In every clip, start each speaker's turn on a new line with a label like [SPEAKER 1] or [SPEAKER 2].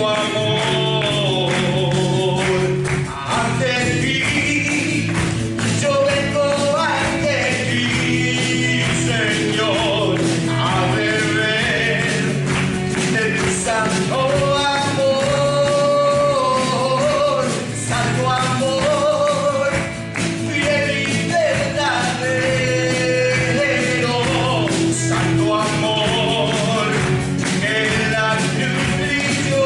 [SPEAKER 1] amor. Ante ti, yo vengo ante ti, Señor, a beber de tu santo amor, santo amor, fiel y verdadero, santo amor, que en la cruz brilló.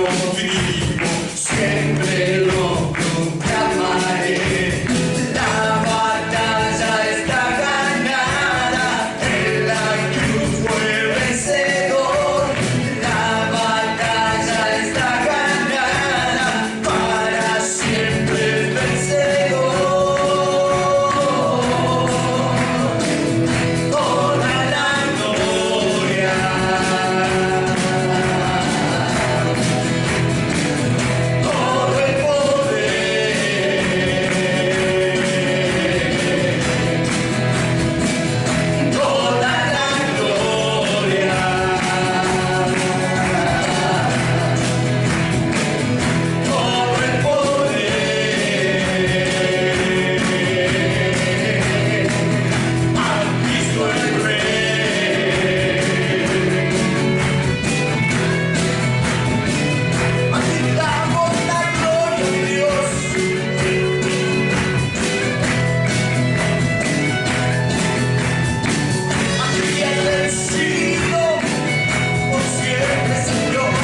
[SPEAKER 1] lo vivo, siempre lo proclamaré. La batalla está ganada, en la cruz fue vencedor. La batalla está ganada, para siempre es vencedor. Toda la gloria, todo el poder, toda la gloria, todo el poder a Cristo el Rey. Agitamos la gloria de Dios. Aquí el vencido por siempre, Señor.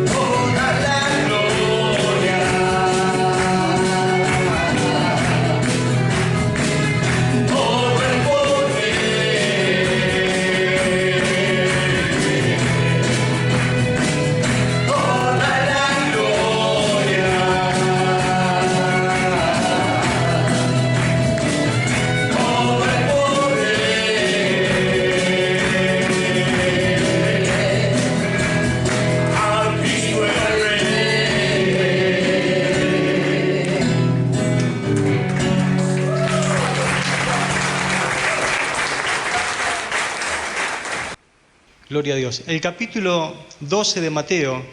[SPEAKER 1] Toda la gloria, todo el poder, toda la gloria, todo el poder a Cristo el Rey.
[SPEAKER 2] Gloria a Dios. El capítulo 12 de Mateo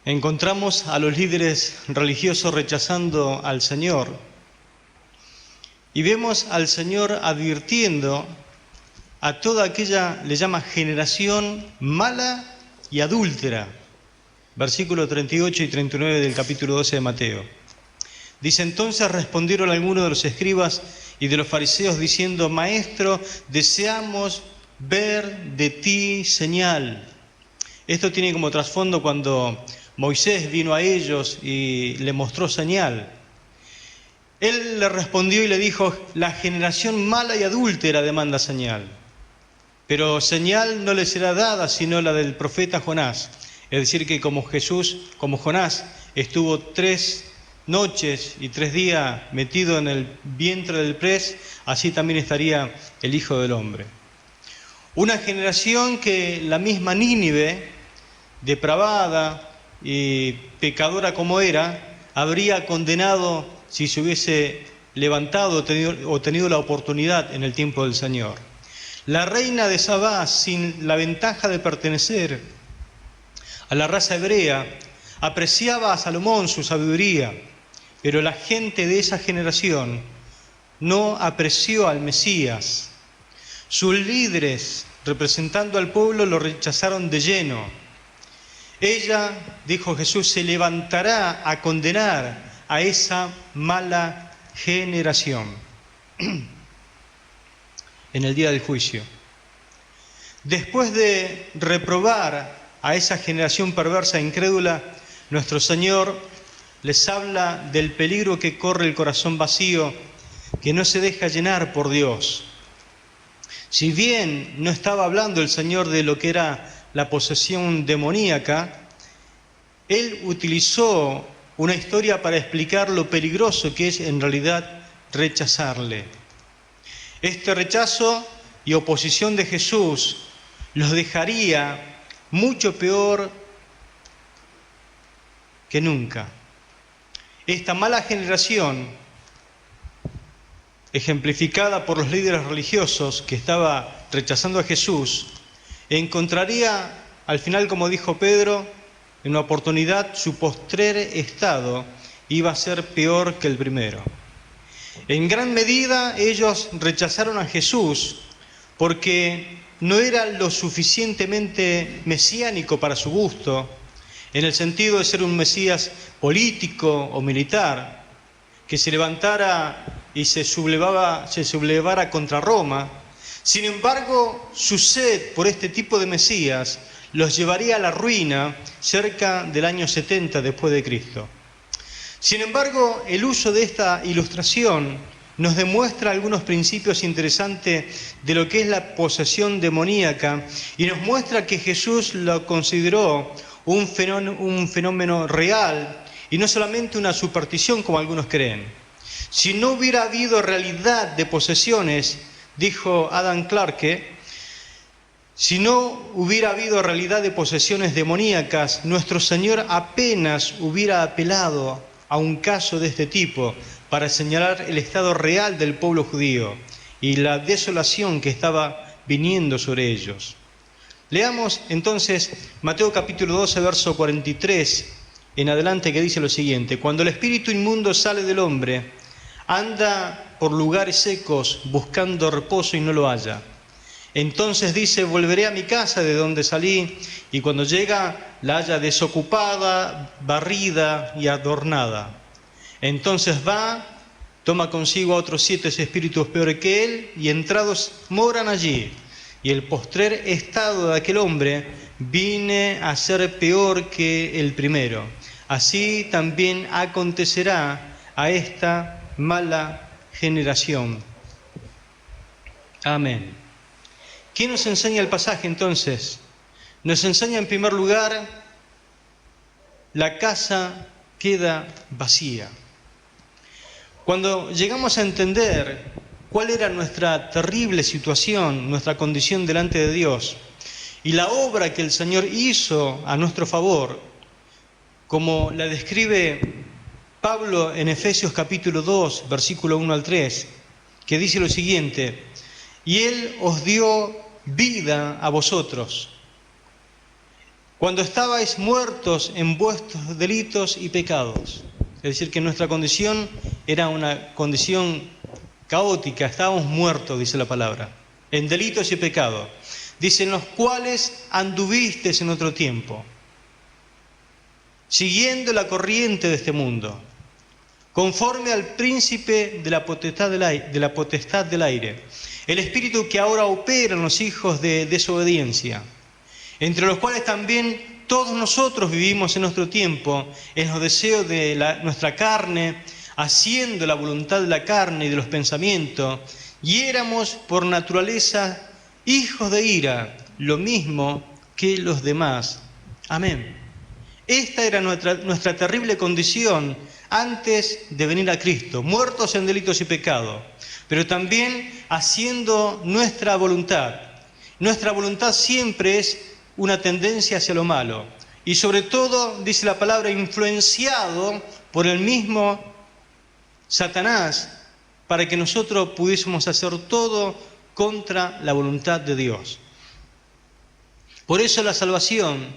[SPEAKER 2] encontramos a los líderes religiosos rechazando al Señor y vemos al Señor advirtiendo a toda aquella, le llama generación mala y adúltera. Versículos 38 y 39 del capítulo 12 de Mateo. Dice: entonces respondieron algunos de los escribas y de los fariseos diciendo: Maestro, deseamos ver de ti señal. Esto tiene como trasfondo cuando Moisés vino a ellos y le mostró señal. Él le respondió y le dijo: la generación mala y adúltera demanda señal, pero señal no le será dada sino la del profeta Jonás. Es decir, que como Jonás estuvo 3 noches y 3 días metido en el vientre del pez, así también estaría el Hijo del Hombre. Una generación que la misma Nínive, depravada y pecadora como era, habría condenado si se hubiese levantado o tenido la oportunidad en el tiempo del Señor. La reina de Sabá, sin la ventaja de pertenecer a la raza hebrea, apreciaba a Salomón su sabiduría, pero la gente de esa generación no apreció al Mesías. Sus líderes, representando al pueblo, lo rechazaron de lleno. Ella, dijo Jesús, se levantará a condenar a esa mala generación en el día del juicio. Después de reprobar a esa generación perversa e incrédula, nuestro Señor les habla del peligro que corre el corazón vacío, que no se deja llenar por Dios. Si bien no estaba hablando el Señor de lo que era la posesión demoníaca, Él utilizó una historia para explicar lo peligroso que es en realidad rechazarle. Este rechazo y oposición de Jesús los dejaría mucho peor que nunca. Esta mala generación, ejemplificada por los líderes religiosos que estaba rechazando a Jesús, encontraría al final, como dijo Pedro, en una oportunidad su postrer estado iba a ser peor que el primero. En gran medida ellos rechazaron a Jesús porque no era lo suficientemente mesiánico para su gusto, en el sentido de ser un Mesías político o militar, que se levantara y se sublevara contra Roma. Sin embargo, su sed por este tipo de Mesías los llevaría a la ruina cerca del año 70 después de Cristo. Sin embargo, el uso de esta ilustración nos demuestra algunos principios interesantes de lo que es la posesión demoníaca y nos muestra que Jesús lo consideró un fenómeno real y no solamente una superstición como algunos creen. Si no hubiera habido realidad de posesiones, dijo Adam Clarke, si no hubiera habido realidad de posesiones demoníacas, nuestro Señor apenas hubiera apelado a un caso de este tipo para señalar el estado real del pueblo judío y la desolación que estaba viniendo sobre ellos. Leamos entonces Mateo capítulo 12, verso 43 en adelante, que dice lo siguiente: cuando el espíritu inmundo sale del hombre, anda por lugares secos buscando reposo y no lo halla. Entonces dice: volveré a mi casa de donde salí, y cuando llega la halla desocupada, barrida y adornada. Entonces va, toma consigo a otros 7 espíritus peores que él, y entrados moran allí. Y el postrer estado de aquel hombre viene a ser peor que el primero. Así también acontecerá a esta mala generación. Amén. ¿Qué nos enseña el pasaje entonces? Nos enseña en primer lugar, la casa queda vacía. Cuando llegamos a entender cuál era nuestra terrible situación, nuestra condición delante de Dios, y la obra que el Señor hizo a nuestro favor, como la describe Pablo en Efesios capítulo 2, versículo 1 al 3, que dice lo siguiente: y Él os dio vida a vosotros, cuando estabais muertos en vuestros delitos y pecados. Es decir, que nuestra condición era una condición caótica, estábamos muertos, dice la palabra, en delitos y pecados. Dice: en los cuales anduvisteis en otro tiempo, siguiendo la corriente de este mundo, conforme al príncipe de la potestad del aire, el espíritu que ahora opera en los hijos de desobediencia, entre los cuales también todos nosotros vivimos en nuestro tiempo, en los deseos de nuestra carne, haciendo la voluntad de la carne y de los pensamientos, y éramos por naturaleza hijos de ira, lo mismo que los demás. Amén. Esta era nuestra terrible condición antes de venir a Cristo, muertos en delitos y pecados, pero también haciendo nuestra voluntad. Nuestra voluntad siempre es una tendencia hacia lo malo, y sobre todo, dice la palabra, influenciado por el mismo Satanás, para que nosotros pudiésemos hacer todo contra la voluntad de Dios. Por eso la salvación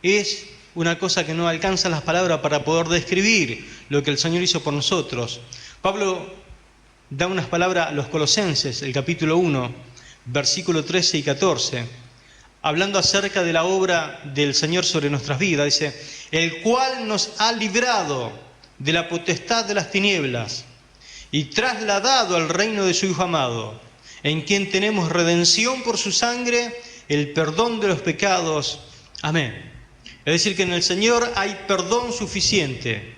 [SPEAKER 2] es una cosa que no alcanza las palabras para poder describir lo que el Señor hizo por nosotros. Pablo da unas palabras a los Colosenses, el capítulo 1, versículo 13 y 14, hablando acerca de la obra del Señor sobre nuestras vidas. Dice: el cual nos ha librado de la potestad de las tinieblas y trasladado al reino de su Hijo amado, en quien tenemos redención por su sangre, el perdón de los pecados. Amén. Es decir, que en el Señor hay perdón suficiente.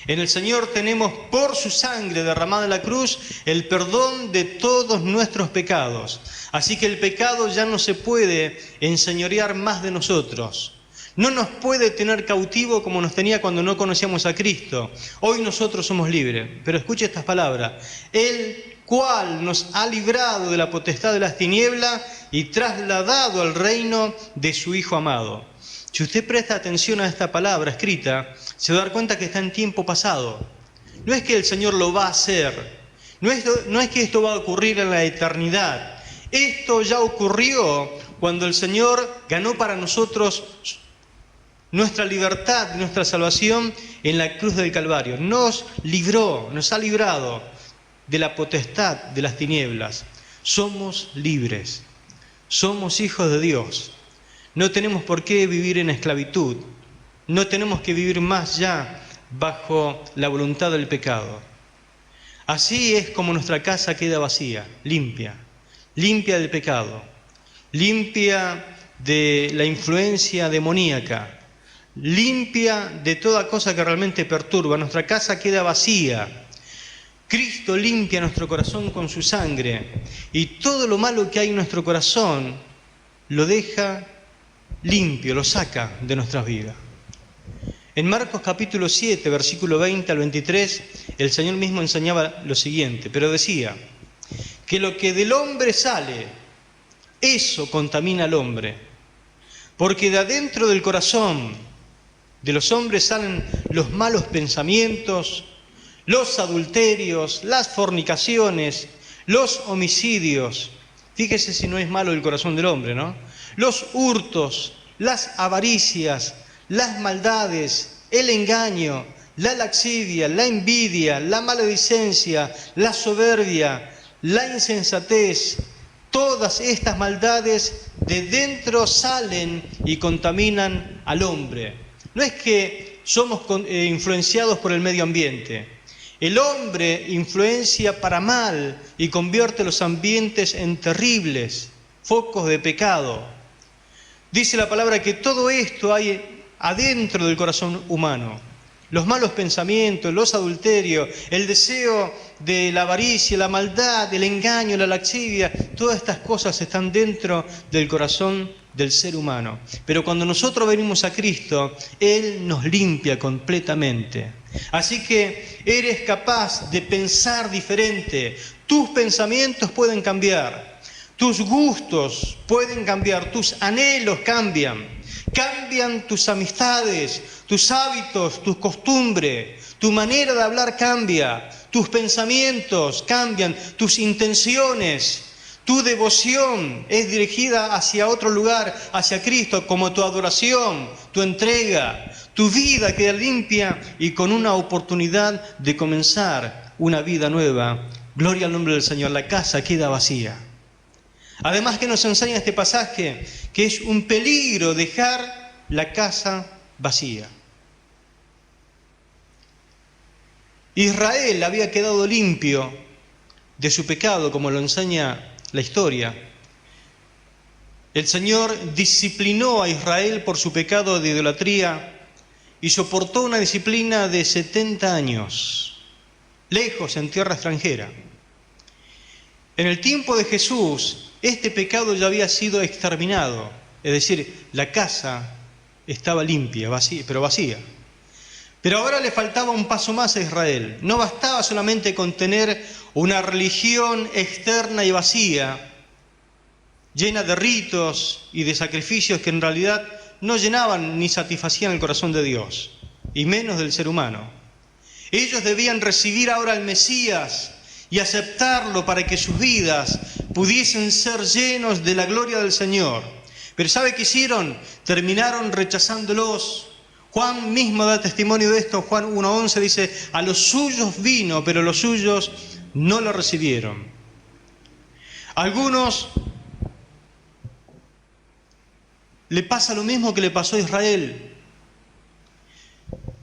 [SPEAKER 2] En el Señor tenemos por su sangre derramada en la cruz el perdón de todos nuestros pecados. Así que el pecado ya no se puede enseñorear más de nosotros. No nos puede tener cautivo como nos tenía cuando no conocíamos a Cristo. Hoy nosotros somos libres. Pero escuche estas palabras: el cual nos ha librado de la potestad de las tinieblas y trasladado al reino de su Hijo amado. Si usted presta atención a esta palabra escrita, se va a dar cuenta que está en tiempo pasado. No es que el Señor lo va a hacer, no es que esto va a ocurrir en la eternidad. Esto ya ocurrió cuando el Señor ganó para nosotros nuestra libertad, nuestra salvación en la cruz del Calvario. Nos libró, nos ha librado de la potestad de las tinieblas. Somos libres, somos hijos de Dios. No tenemos por qué vivir en esclavitud. No tenemos que vivir más ya bajo la voluntad del pecado. Así es como nuestra casa queda vacía, limpia del pecado, limpia de la influencia demoníaca, limpia de toda cosa que realmente perturba. Nuestra casa queda vacía. Cristo limpia nuestro corazón con su sangre y todo lo malo que hay en nuestro corazón lo deja limpio, lo saca de nuestras vidas. En Marcos capítulo 7, versículo 20 al 23, el Señor mismo enseñaba lo siguiente, pero decía que lo que del hombre sale, eso contamina al hombre, porque de adentro del corazón de los hombres salen los malos pensamientos, los adulterios, las fornicaciones, los homicidios. Fíjese si no es malo el corazón del hombre, ¿no? Los hurtos, las avaricias, las maldades, el engaño, la laxidia, la envidia, la maledicencia, la soberbia, la insensatez. Todas estas maldades de dentro salen y contaminan al hombre. No es que somos influenciados por el medio ambiente. El hombre influencia para mal y convierte los ambientes en terribles focos de pecado. Dice la palabra que todo esto hay adentro del corazón humano. Los malos pensamientos, los adulterios, el deseo de la avaricia, la maldad, el engaño, la laxidia, todas estas cosas están dentro del corazón del ser humano. Pero cuando nosotros venimos a Cristo, Él nos limpia completamente. Así que eres capaz de pensar diferente. Tus pensamientos pueden cambiar, tus gustos pueden cambiar, tus anhelos cambian. Cambian tus amistades, tus hábitos, tus costumbres, tu manera de hablar cambia, tus pensamientos cambian, tus intenciones, tu devoción es dirigida hacia otro lugar, hacia Cristo, como tu adoración, tu entrega, tu vida queda limpia y con una oportunidad de comenzar una vida nueva. Gloria al nombre del Señor, la casa queda vacía. Además que nos enseña este pasaje que es un peligro dejar la casa vacía. Israel había quedado limpio de su pecado, como lo enseña la historia. El Señor disciplinó a Israel por su pecado de idolatría y soportó una disciplina de 70 años, lejos en tierra extranjera. En el tiempo de Jesús, este pecado ya había sido exterminado, es decir, la casa estaba limpia, vacía, pero vacía. Pero ahora le faltaba un paso más a Israel. No bastaba solamente con tener una religión externa y vacía, llena de ritos y de sacrificios que en realidad no llenaban ni satisfacían el corazón de Dios, y menos del ser humano. Ellos debían recibir ahora al Mesías y aceptarlo para que sus vidas pudiesen ser llenos de la gloria del Señor. Pero ¿sabe qué hicieron? Terminaron rechazándolos. Juan mismo da testimonio de esto. Juan 1:11 dice, a los suyos vino, pero los suyos no lo recibieron. Algunos le pasa lo mismo que le pasó a Israel.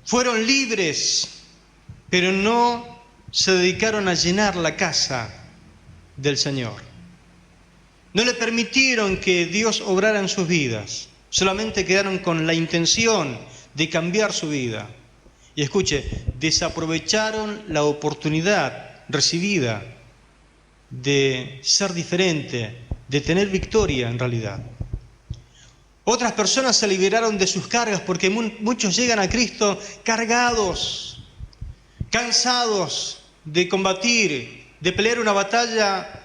[SPEAKER 2] Fueron libres, pero no se dedicaron a llenar la casa del Señor. No le permitieron que Dios obrara en sus vidas. Solamente quedaron con la intención de cambiar su vida. Y escuche, desaprovecharon la oportunidad recibida de ser diferente, de tener victoria en realidad. Otras personas se liberaron de sus cargas porque muchos llegan a Cristo cargados, cansados de combatir, de pelear una batalla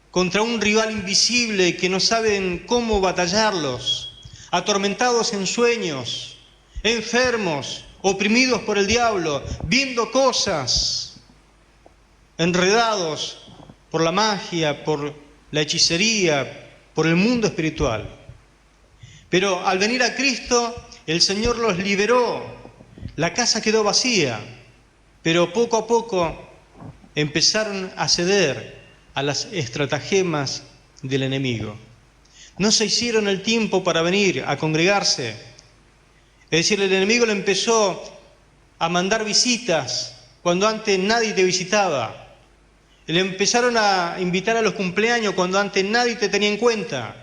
[SPEAKER 2] contra un rival invisible que no saben cómo batallarlos, atormentados en sueños, enfermos, oprimidos por el diablo, viendo cosas, enredados por la magia, por la hechicería, por el mundo espiritual. Pero al venir a Cristo, el Señor los liberó. La casa quedó vacía, pero poco a poco empezaron a ceder a las estratagemas del enemigo. No se hicieron el tiempo para venir a congregarse. Es decir, el enemigo le empezó a mandar visitas cuando antes nadie te visitaba. Le empezaron a invitar a los cumpleaños cuando antes nadie te tenía en cuenta.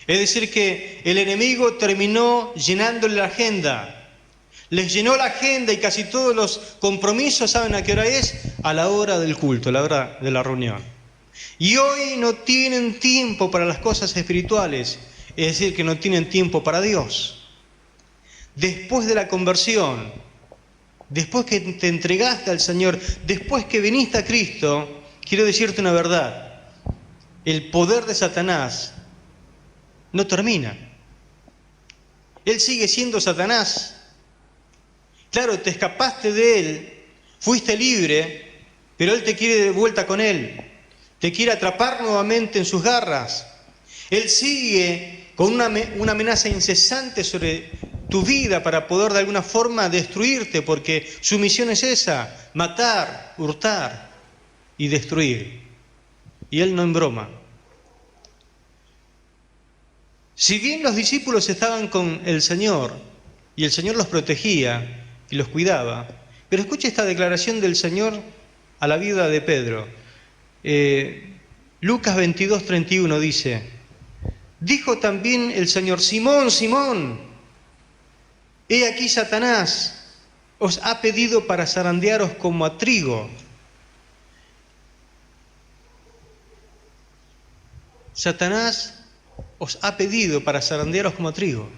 [SPEAKER 2] Es decir, que el enemigo terminó llenándole la agenda. Les llenó la agenda y casi todos los compromisos, ¿saben a qué hora es? A la hora del culto, a la hora de la reunión. Y hoy no tienen tiempo para las cosas espirituales, es decir, que no tienen tiempo para Dios. Después de la conversión, después que te entregaste al Señor, después que viniste a Cristo, quiero decirte una verdad: el poder de Satanás no termina. Él sigue siendo Satanás. Claro, te escapaste de él, fuiste libre, pero él te quiere de vuelta con él. Te quiere atrapar nuevamente en sus garras. Él sigue con una amenaza incesante sobre tu vida para poder de alguna forma destruirte, porque su misión es esa: matar, hurtar y destruir. Y él no en broma. Si bien los discípulos estaban con el Señor y el Señor los protegía y los cuidaba, pero escuche esta declaración del Señor a la vida de Pedro. Lucas 22:31 dice: dijo también el Señor: Simón, Simón, he aquí Satanás os ha pedido para zarandearos como a trigo. Satanás os ha pedido para zarandearos como a trigo.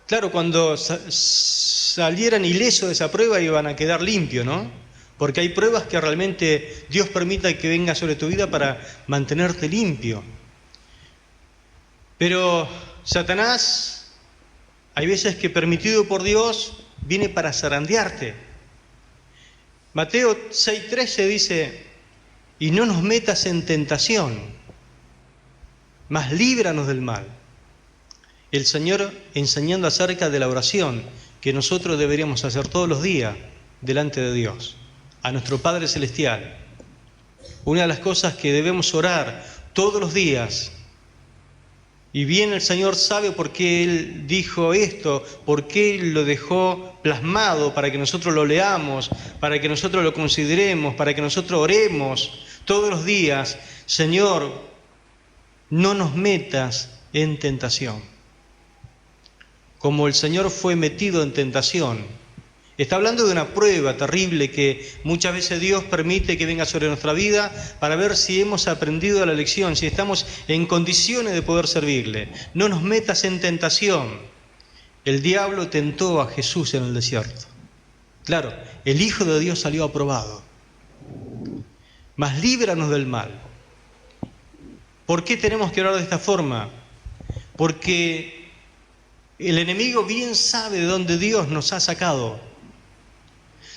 [SPEAKER 2] Claro, cuando salieran ilesos de esa prueba iban a quedar limpios, ¿no? Porque hay pruebas que realmente Dios permita que venga sobre tu vida para mantenerte limpio. Pero Satanás, hay veces que permitido por Dios, viene para zarandearte. Mateo 6:13 dice: y no nos metas en tentación, mas líbranos del mal. El Señor enseñando acerca de la oración que nosotros deberíamos hacer todos los días delante de Dios, a nuestro Padre Celestial. Una de las cosas que debemos orar todos los días, y bien el Señor sabe por qué Él dijo esto, por qué Él lo dejó plasmado para que nosotros lo leamos, para que nosotros lo consideremos, para que nosotros oremos todos los días: Señor, no nos metas en tentación. Como el Señor fue metido en tentación. Está hablando de una prueba terrible que muchas veces Dios permite que venga sobre nuestra vida para ver si hemos aprendido la lección, si estamos en condiciones de poder servirle. No nos metas en tentación. El diablo tentó a Jesús en el desierto. Claro, el Hijo de Dios salió aprobado. Mas líbranos del mal. ¿Por qué tenemos que orar de esta forma? Porque el enemigo bien sabe de dónde Dios nos ha sacado.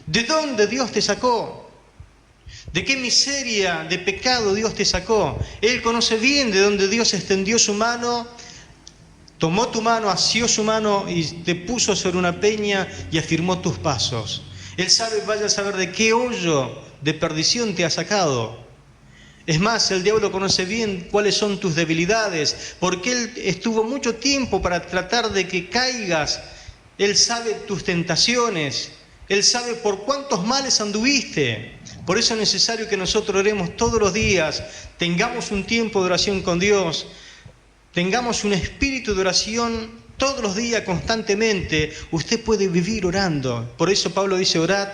[SPEAKER 2] ¿De dónde Dios te sacó? ¿De qué miseria, de pecado Dios te sacó? Él conoce bien de dónde Dios extendió su mano, tomó tu mano, asió su mano y te puso sobre una peña y afirmó tus pasos. Él sabe, vaya a saber de qué hoyo de perdición te ha sacado. Es más, el diablo conoce bien cuáles son tus debilidades, porque él estuvo mucho tiempo para tratar de que caigas. Él sabe tus tentaciones, él sabe por cuántos males anduviste. Por eso es necesario que nosotros oremos todos los días, tengamos un tiempo de oración con Dios, tengamos un espíritu de oración todos los días constantemente. Usted puede vivir orando. Por eso Pablo dice: orad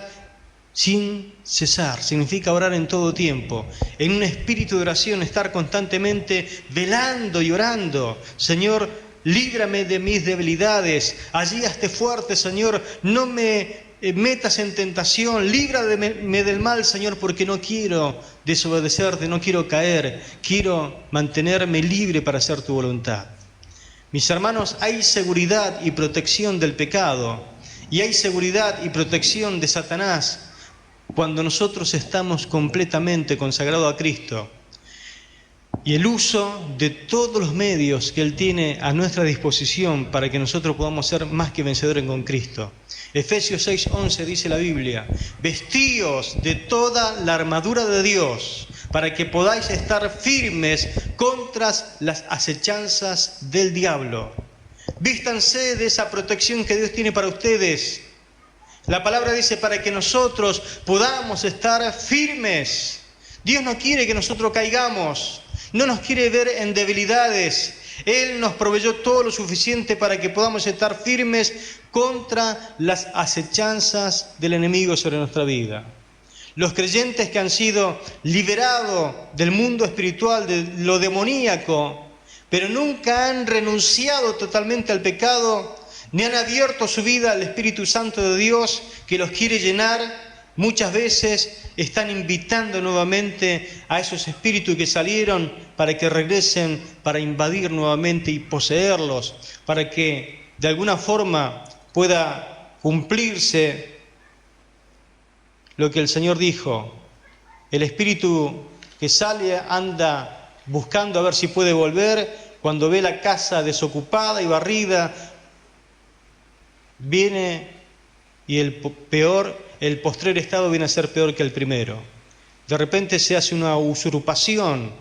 [SPEAKER 2] sin cesar. Significa orar en todo tiempo, en un espíritu de oración, estar constantemente velando y orando. Señor, líbrame de mis debilidades, allí hazte fuerte, Señor, no me metas en tentación, líbrame del mal, Señor, porque no quiero desobedecerte, no quiero caer, quiero mantenerme libre para hacer tu voluntad. Mis hermanos, hay seguridad y protección del pecado, y hay seguridad y protección de Satanás cuando nosotros estamos completamente consagrados a Cristo. Y el uso de todos los medios que Él tiene a nuestra disposición para que nosotros podamos ser más que vencedores con Cristo. Efesios 6:11 dice la Biblia: vestíos de toda la armadura de Dios para que podáis estar firmes contra las acechanzas del diablo. Vístanse de esa protección que Dios tiene para ustedes. La palabra dice para que nosotros podamos estar firmes. Dios no quiere que nosotros caigamos, no nos quiere ver en debilidades. Él nos proveyó todo lo suficiente para que podamos estar firmes contra las acechanzas del enemigo sobre nuestra vida. Los creyentes que han sido liberados del mundo espiritual, de lo demoníaco, pero nunca han renunciado totalmente al pecado, ni han abierto su vida al Espíritu Santo de Dios que los quiere llenar, muchas veces están invitando nuevamente a esos espíritus que salieron para que regresen, para invadir nuevamente y poseerlos, para que de alguna forma pueda cumplirse lo que el Señor dijo. El espíritu que sale anda buscando a ver si puede volver, cuando ve la casa desocupada y barrida, viene y el postrer estado viene a ser peor que el primero. De repente se hace una usurpación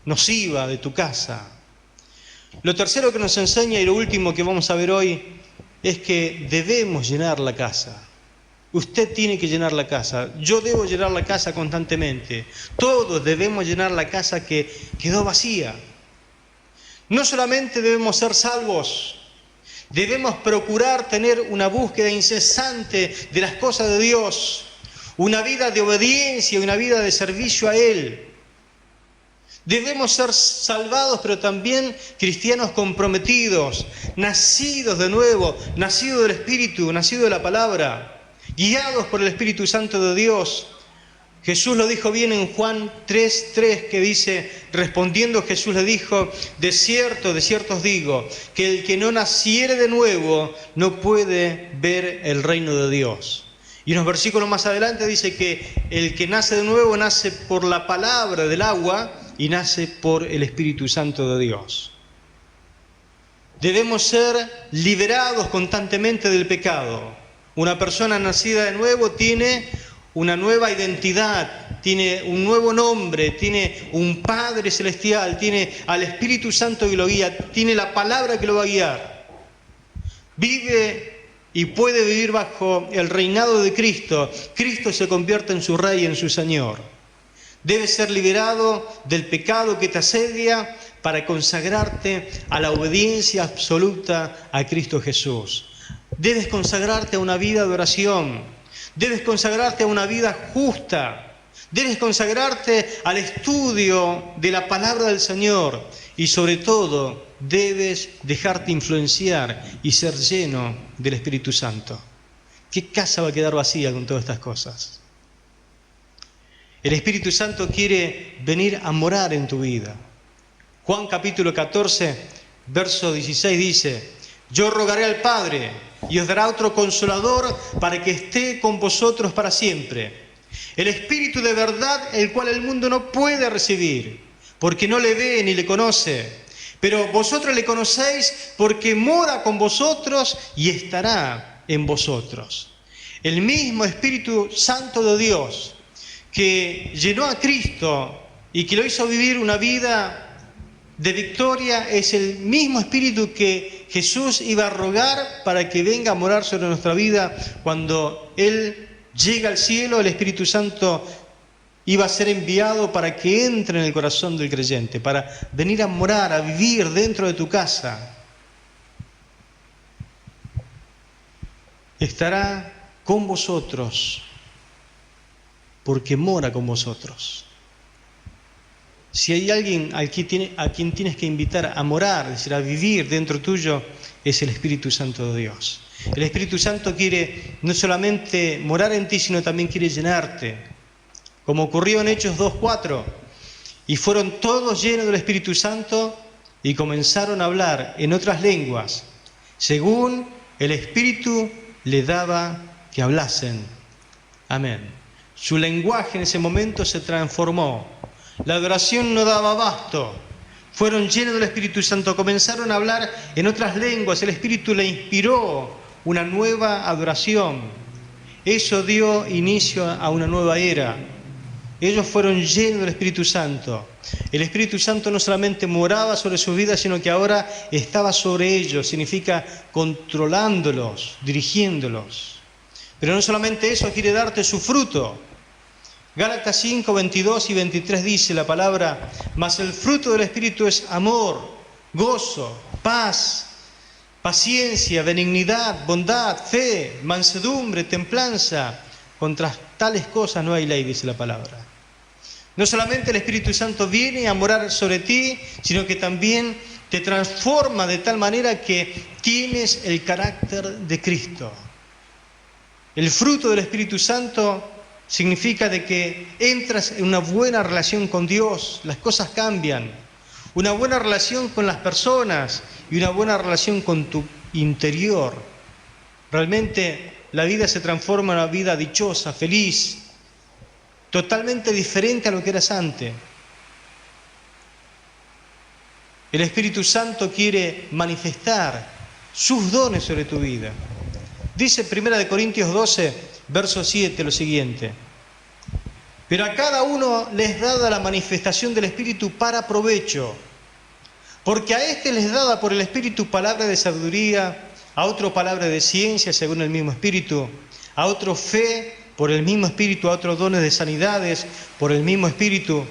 [SPEAKER 2] nociva de tu casa. Lo tercero que nos enseña y lo último que vamos a ver hoy es que debemos llenar la casa. Usted tiene que llenar la casa. Yo debo llenar la casa constantemente. Todos debemos llenar la casa que quedó vacía. No solamente debemos ser salvos, debemos procurar tener una búsqueda incesante de las cosas de Dios, una vida de obediencia, una vida de servicio a Él. Debemos ser salvados, pero también cristianos comprometidos, nacidos de nuevo, nacidos del Espíritu, nacidos de la Palabra, guiados por el Espíritu Santo de Dios. Jesús lo dijo bien en Juan 3:3, que dice, respondiendo Jesús le dijo, de cierto os digo, que el que no naciere de nuevo no puede ver el reino de Dios. Y unos versículos más adelante dice que el que nace de nuevo nace por la palabra del agua y nace por el Espíritu Santo de Dios. Debemos ser liberados constantemente del pecado. Una persona nacida de nuevo tiene una nueva identidad, tiene un nuevo nombre, tiene un Padre Celestial, tiene al Espíritu Santo que lo guía, tiene la palabra que lo va a guiar. Vive y puede vivir bajo el reinado de Cristo. Cristo se convierte en su Rey, en su Señor. Debes ser liberado del pecado que te asedia para consagrarte a la obediencia absoluta a Cristo Jesús. Debes consagrarte a una vida de oración. Debes consagrarte a una vida justa. Debes consagrarte al estudio de la palabra del Señor. Y sobre todo, debes dejarte influenciar y ser lleno del Espíritu Santo. ¿Qué casa va a quedar vacía con todas estas cosas? El Espíritu Santo quiere venir a morar en tu vida. Juan capítulo 14, verso 16 dice, yo rogaré al Padre y os dará otro consolador para que esté con vosotros para siempre. El Espíritu de verdad, el cual el mundo no puede recibir, porque no le ve ni le conoce. Pero vosotros le conocéis porque mora con vosotros y estará en vosotros. El mismo Espíritu Santo de Dios que llenó a Cristo y que lo hizo vivir una vida de victoria es el mismo Espíritu que Jesús iba a rogar para que venga a morar sobre nuestra vida cuando Él llega al cielo. El Espíritu Santo iba a ser enviado para que entre en el corazón del creyente, para venir a morar, a vivir dentro de tu casa. Estará con vosotros porque mora con vosotros. Si hay alguien a quien tienes que invitar a morar, es decir, a vivir dentro tuyo, es el Espíritu Santo de Dios. El Espíritu Santo quiere no solamente morar en ti, sino también quiere llenarte. Como ocurrió en Hechos 2:4. Y fueron todos llenos del Espíritu Santo y comenzaron a hablar en otras lenguas, según el Espíritu les daba que hablasen. Amén. Su lenguaje en ese momento se transformó. La adoración no daba abasto. Fueron llenos del Espíritu Santo, comenzaron a hablar en otras lenguas. El Espíritu le inspiró una nueva adoración. Eso dio inicio a una nueva era. Ellos fueron llenos del Espíritu Santo. El Espíritu Santo no solamente moraba sobre sus vidas, sino que ahora estaba sobre ellos. Significa controlándolos, dirigiéndolos. Pero no solamente eso, quiere darte su fruto. Gálatas 5, 22 y 23 dice la palabra: mas el fruto del Espíritu es amor, gozo, paz, paciencia, benignidad, bondad, fe, mansedumbre, templanza. Contra tales cosas no hay ley, dice la palabra. No solamente el Espíritu Santo viene a morar sobre ti, sino que también te transforma de tal manera que tienes el carácter de Cristo. El fruto del Espíritu Santo significa de que entras en una buena relación con Dios, las cosas cambian. Una buena relación con las personas y una buena relación con tu interior. Realmente la vida se transforma en una vida dichosa, feliz, totalmente diferente a lo que eras antes. El Espíritu Santo quiere manifestar sus dones sobre tu vida. Dice 1 Corintios 12, verso 7, lo siguiente: pero a cada uno les es dada la manifestación del Espíritu para provecho, porque a este les es dada por el Espíritu palabra de sabiduría, a otro palabra de ciencia según el mismo Espíritu, a otro fe por el mismo Espíritu, a otros dones de sanidades por el mismo Espíritu,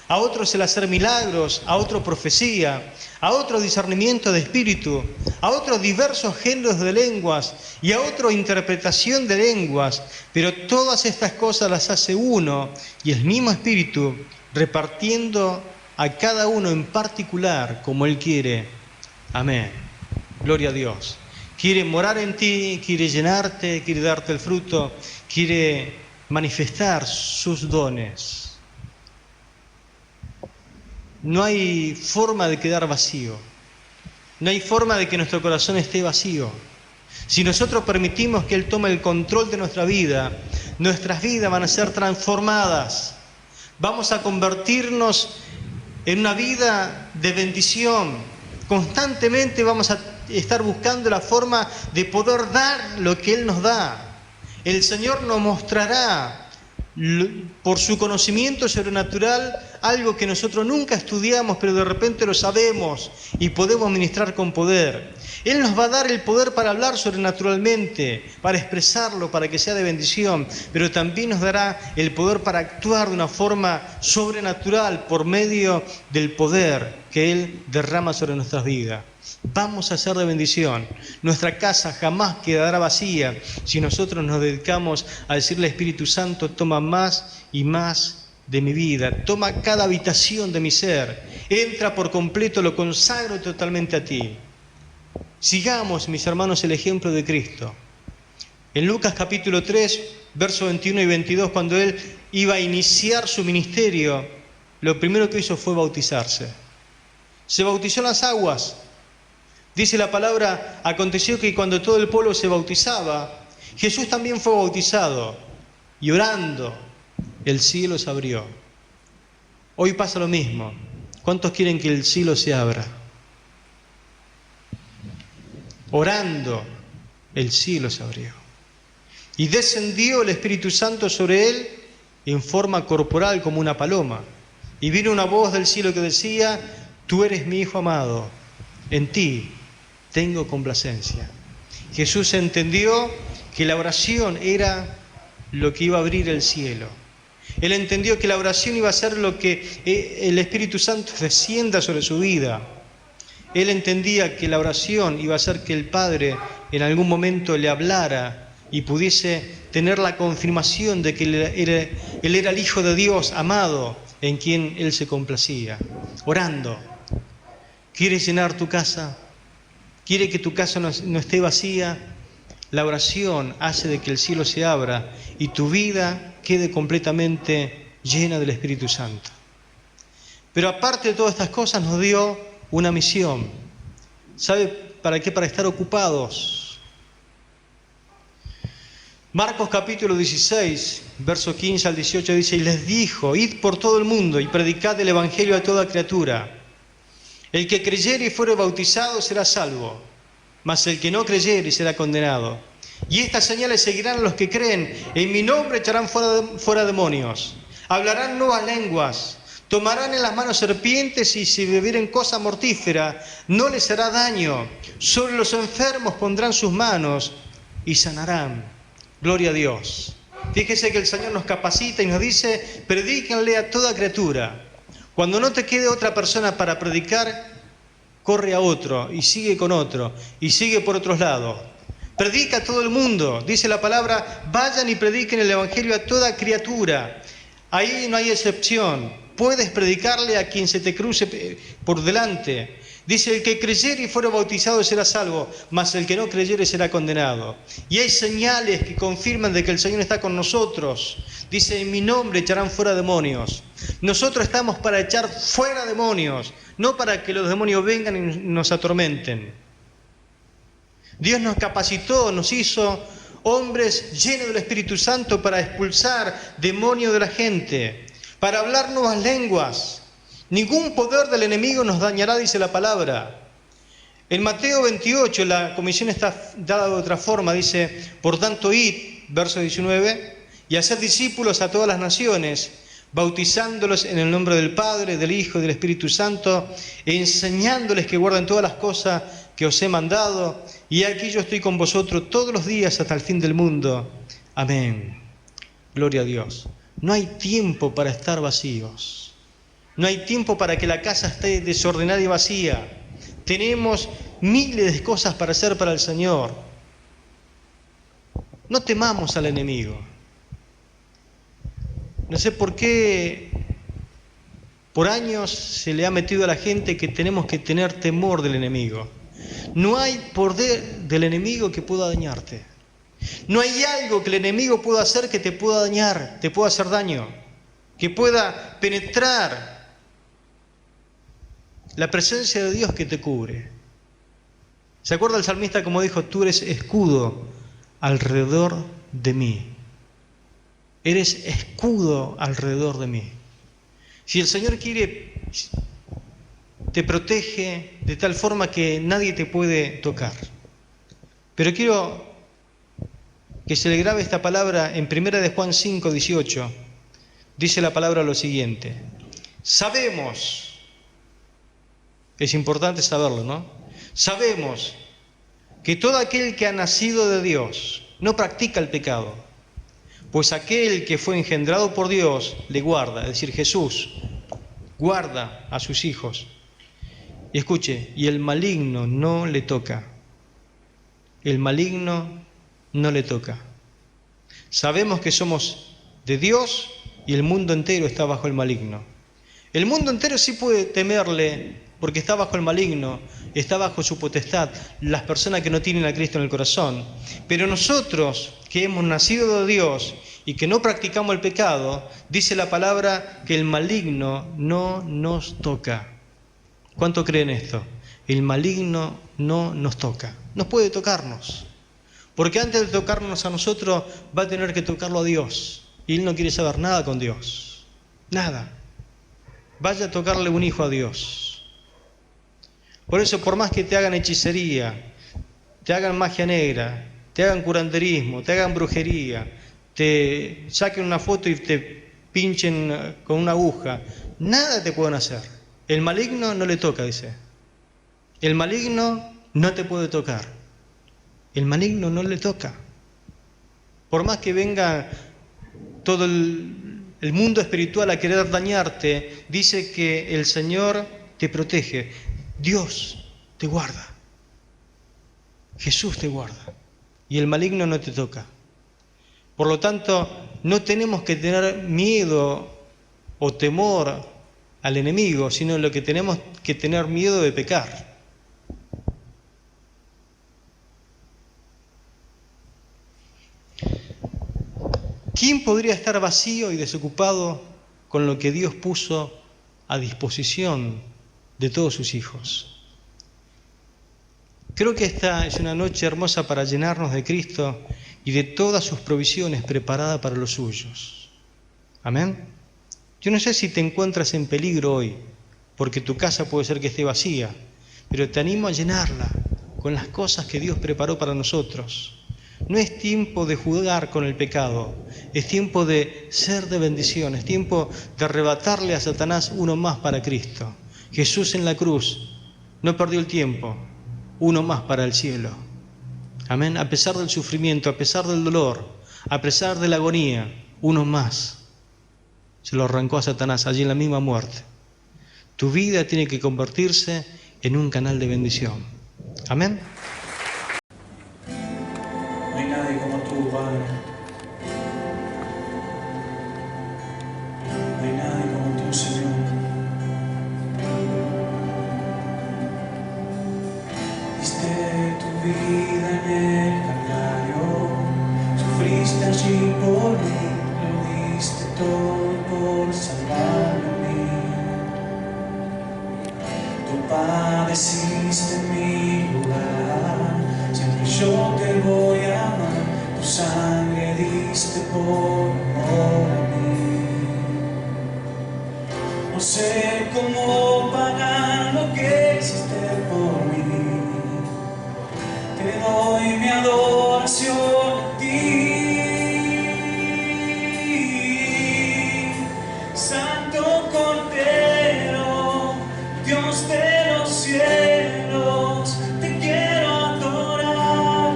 [SPEAKER 2] a otros el hacer milagros, a otro profecía, a otro discernimiento de espíritu, a otros diversos géneros de lenguas y a otro interpretación de lenguas. Pero todas estas cosas las hace uno y el mismo Espíritu, repartiendo a cada uno en particular como Él quiere. Amén. Gloria a Dios. Quiere morar en ti, quiere llenarte, quiere darte el fruto, quiere manifestar sus dones. No hay forma de quedar vacío. No hay forma de que nuestro corazón esté vacío. Si nosotros permitimos que Él tome el control de nuestra vida, nuestras vidas van a ser transformadas. Vamos a convertirnos en una vida de bendición. Constantemente vamos a estar buscando la forma de poder dar lo que Él nos da. El Señor nos mostrará por su conocimiento sobrenatural algo que nosotros nunca estudiamos, pero de repente lo sabemos y podemos ministrar con poder. Él nos va a dar el poder para hablar sobrenaturalmente, para expresarlo, para que sea de bendición, pero también nos dará el poder para actuar de una forma sobrenatural por medio del poder que Él derrama sobre nuestras vidas. Vamos a ser de bendición. Nuestra casa jamás quedará vacía si nosotros nos dedicamos a decirle al Espíritu Santo: toma más y más de mi vida, toma cada habitación de mi ser, entra por completo, lo consagro totalmente a ti. Sigamos, mis hermanos, el ejemplo de Cristo. En Lucas capítulo 3, versos 21 y 22, cuando Él iba a iniciar su ministerio, lo primero que hizo fue bautizarse. Se bautizó en las aguas. Dice la palabra: aconteció que cuando todo el pueblo se bautizaba, Jesús también fue bautizado, y orando, el cielo se abrió. Hoy pasa lo mismo. ¿Cuántos quieren que el cielo se abra? Orando, el cielo se abrió. Y descendió el Espíritu Santo sobre él en forma corporal como una paloma. Y vino una voz del cielo que decía: tú eres mi Hijo amado, en ti tengo complacencia. Jesús entendió que la oración era lo que iba a abrir el cielo. Él entendió que la oración iba a ser lo que el Espíritu Santo descienda sobre su vida. Él entendía que la oración iba a hacer que el Padre en algún momento le hablara y pudiese tener la confirmación de que él era el Hijo de Dios amado, en quien Él se complacía. Orando. ¿Quieres llenar tu casa? ¿Quiere que tu casa no esté vacía? La oración hace de que el cielo se abra y tu vida quede completamente llena del Espíritu Santo. Pero aparte de todas estas cosas nos dio una misión. ¿Sabe para qué? Para estar ocupados. Marcos capítulo 16, verso 15 al 18 dice: y les dijo: id por todo el mundo y predicad el evangelio a toda criatura. El que creyere y fuere bautizado será salvo, mas el que no creyere será condenado. Y estas señales seguirán a los que creen: en mi nombre echarán fuera demonios, hablarán nuevas lenguas, tomarán en las manos serpientes, y si bebieren cosa mortífera no les hará daño. Sobre los enfermos pondrán sus manos y sanarán. Gloria a Dios. Fíjese que el Señor nos capacita y nos dice, predíquenle a toda criatura. Cuando no te quede otra persona para predicar, corre a otro y sigue con otro y sigue por otros lados. Predica a todo el mundo. Dice la palabra, vayan y prediquen el Evangelio a toda criatura. Ahí no hay excepción. Puedes predicarle a quien se te cruce por delante. Dice, el que creyere y fuera bautizado será salvo, mas el que no creyere será condenado. Y hay señales que confirman de que el Señor está con nosotros. Dice, en mi nombre echarán fuera demonios. Nosotros estamos para echar fuera demonios, no para que los demonios vengan y nos atormenten. Dios nos capacitó, nos hizo hombres llenos del Espíritu Santo para expulsar demonios de la gente, para hablar nuevas lenguas. Ningún poder del enemigo nos dañará, dice la palabra. En Mateo 28, la comisión está dada de otra forma, dice, por tanto id, verso 19, y haced discípulos a todas las naciones, bautizándolos en el nombre del Padre, del Hijo y del Espíritu Santo, enseñándoles que guarden todas las cosas que os he mandado, y aquí yo estoy con vosotros todos los días hasta el fin del mundo. Amén. Gloria a Dios. No hay tiempo para estar vacíos. No hay tiempo para que la casa esté desordenada y vacía. Tenemos miles de cosas para hacer para el Señor. No temamos al enemigo. No sé por qué por años se le ha metido a la gente que tenemos que tener temor del enemigo. No hay poder del enemigo que pueda dañarte. No hay algo que el enemigo pueda hacer que te pueda dañar, te pueda hacer daño, que pueda penetrar la presencia de Dios que te cubre. ¿Se acuerda el salmista como dijo? Tú eres escudo alrededor de mí. Eres escudo alrededor de mí. Si el Señor quiere, te protege de tal forma que nadie te puede tocar. Pero quiero que se le grabe esta palabra en 1 de Juan 5, 18. Dice la palabra lo siguiente. Sabemos, es importante saberlo, ¿no? Sabemos que todo aquel que ha nacido de Dios no practica el pecado, pues aquel que fue engendrado por Dios le guarda, es decir, Jesús guarda a sus hijos. Y escuche, y el maligno no le toca. El maligno no le toca. Sabemos que somos de Dios y el mundo entero está bajo el maligno. El mundo entero sí puede temerle porque está bajo el maligno, está bajo su potestad, las personas que no tienen a Cristo en el corazón. Pero nosotros que hemos nacido de Dios y que no practicamos el pecado, dice la palabra que el maligno no nos toca. ¿Cuánto creen esto? El maligno no nos toca, no puede tocarnos. Porque antes de tocarnos a nosotros va a tener que tocarlo a Dios. Y Él no quiere saber nada con Dios. Nada. Vaya a tocarle un hijo a Dios. Por eso, por más que te hagan hechicería, te hagan magia negra, te hagan curanderismo, te hagan brujería, te saquen una foto y te pinchen con una aguja, nada te pueden hacer. El maligno no le toca, dice. El maligno no te puede tocar. El maligno no le toca. Por más que venga todo el mundo espiritual a querer dañarte, dice que el Señor te protege. Dios te guarda. Jesús te guarda. Y el maligno no te toca. Por lo tanto, no tenemos que tener miedo o temor al enemigo, sino lo que tenemos que tener miedo de pecar. ¿Quién podría estar vacío y desocupado con lo que Dios puso a disposición de todos sus hijos? Creo que esta es una noche hermosa para llenarnos de Cristo y de todas sus provisiones preparadas para los suyos. Amén. Yo no sé si te encuentras en peligro hoy, porque tu casa puede ser que esté vacía, pero te animo a llenarla con las cosas que Dios preparó para nosotros. No es tiempo de jugar con el pecado, es tiempo de ser de bendición, es tiempo de arrebatarle a Satanás uno más para Cristo. Jesús en la cruz no perdió el tiempo, uno más para el cielo. Amén. A pesar del sufrimiento, a pesar del dolor, A pesar de la agonía, uno más se lo arrancó a Satanás allí en la misma muerte. Tu vida tiene que convertirse en un canal de bendición. Amén.
[SPEAKER 1] No hay nadie como tú, Padre. No hay nadie como tú, Señor. Diste tu vida en el Calvario, sufriste allí por mí, lo diste todo por salvarme a mí. Tú padeciste en mi lugar, siempre yo te voy a amar, tu sangre diste por amor a mí. No sé cómo pagar lo que hiciste por mí, te doy mi adoración a ti. Santo Cordero, Dios de los cielos, te quiero adorar,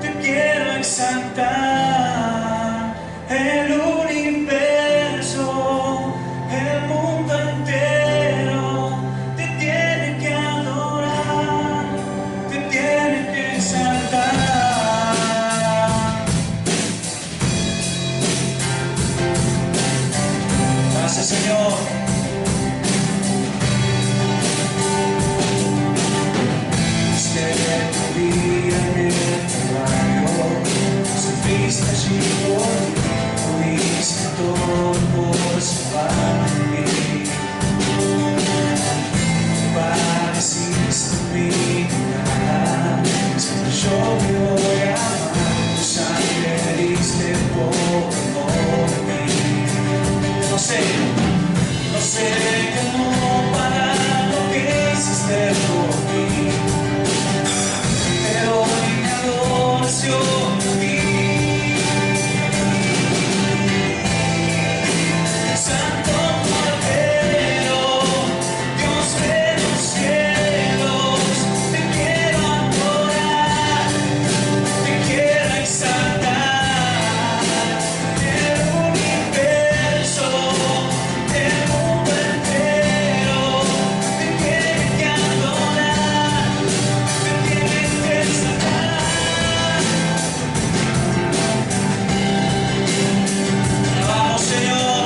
[SPEAKER 1] te quiero exaltar. El universo, el mundo entero te tiene que adorar, te tiene que exaltar. Gracias, Señor. Diste tu vida en el Calvario, sufriste allí por mí, lo diste todo por salvarme a mí. Padeciste en mi lugar, siempre yo te voy a amar, tu sangre diste por amor a mí. No sé cómo pagar lo que hiciste por mí, te doy mi adoración a ti. Santo Cordero, Dios de los cielos, te quiero adorar, te quiero exaltar. El universo, el mundo entero te tiene que adorar, te tiene que exaltar. Alabamos, Señor.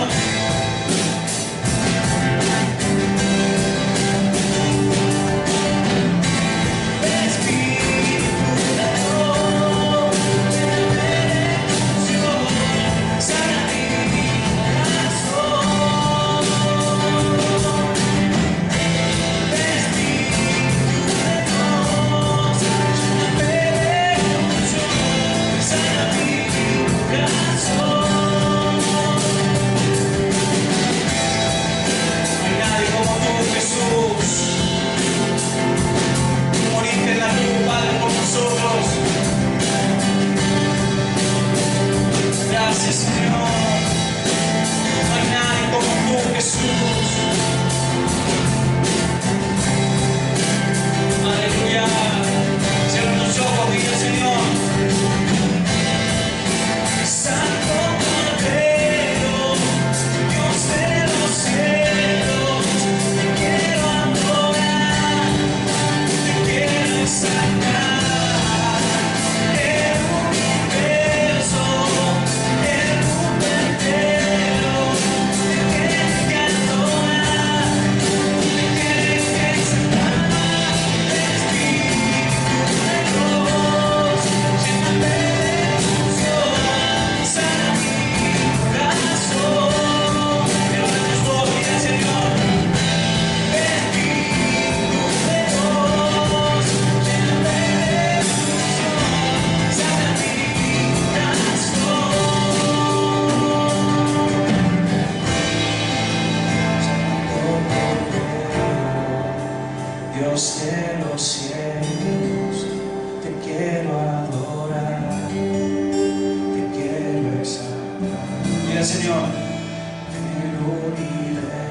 [SPEAKER 1] Gracias, Señor. No hay nadie como tú, Jesús. Aleluya. Cierra tus ojos, dile, Señor. Santo Cordero, Dios de los cielos, te quiero adorar, te quiero exaltar. El universo, el mundo entero te tiene que adorar, te tiene que exaltar. Espíritu de Dios, lléname de unción, sana mi corazón. Levanta tus voces, dile, Señor. Espíritu de Dios, lléname de unción, sana mi corazón. Dios de los cielos, te quiero adorar, te quiero exaltar. Mira, Señor, el universo.